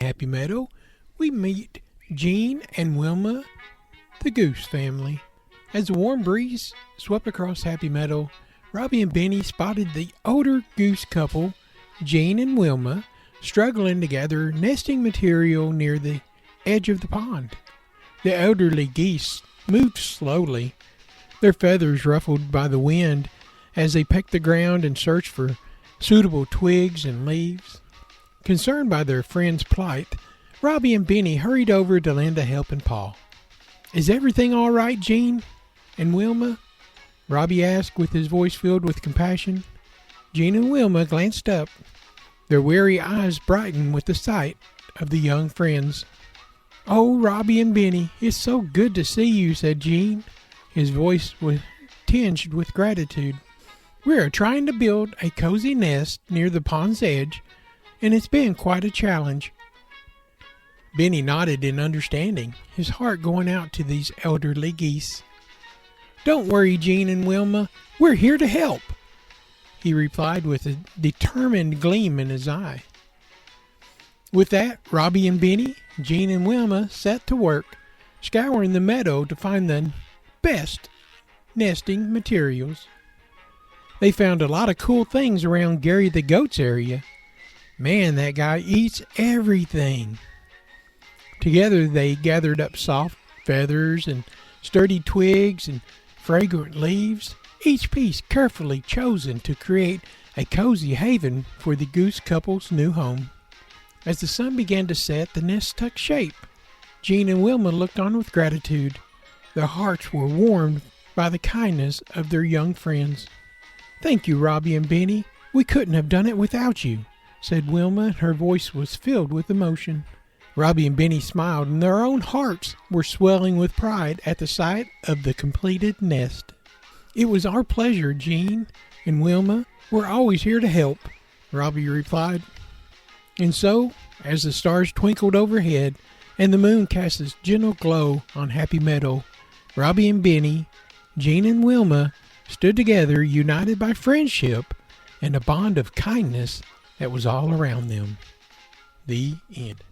Happy Meadow, we meet Gene and Wilma, the Goose family. As a warm breeze swept across Happy Meadow, Robby and Benny spotted the older goose couple, Gene and Wilma, struggling to gather nesting material near the edge of the pond. The elderly geese moved slowly, their feathers ruffled by the wind as they pecked the ground and searched for suitable twigs and leaves. Concerned by their friend's plight, Robby and Benny hurried over to lend a helping paw. "Is everything all right, Gene and Wilma?" Robby asked with his voice filled with compassion. Gene and Wilma glanced up, their weary eyes brightened with the sight of the young friends. "Oh, Robby and Benny, it's so good to see you," said Gene. His voice was tinged with gratitude. "We are trying to build a cozy nest near the pond's edge, and it's been quite a challenge." Benny nodded in understanding, his heart going out to these elderly geese. "Don't worry, Gene and Wilma, we're here to help," he replied with a determined gleam in his eye. With that, Robby and Benny, Gene and Wilma set to work, scouring the meadow to find the best nesting materials. They found a lot of cool things around Gary the Goat's area. Man, that guy eats everything. Together they gathered up soft feathers and sturdy twigs and fragrant leaves, each piece carefully chosen to create a cozy haven for the goose couple's new home. As the sun began to set, the nest took shape. Gene and Wilma looked on with gratitude. Their hearts were warmed by the kindness of their young friends. "Thank you, Robby and Benny. We couldn't have done it without you," said Wilma, and her voice was filled with emotion. Robby and Benny smiled, and their own hearts were swelling with pride at the sight of the completed nest. "It was our pleasure, Gene and Wilma. We're always here to help," Robby replied. And so, as the stars twinkled overhead and the moon cast its gentle glow on Happy Meadow, Robby and Benny, Gene and Wilma stood together, united by friendship and a bond of kindness that was all around them. The end.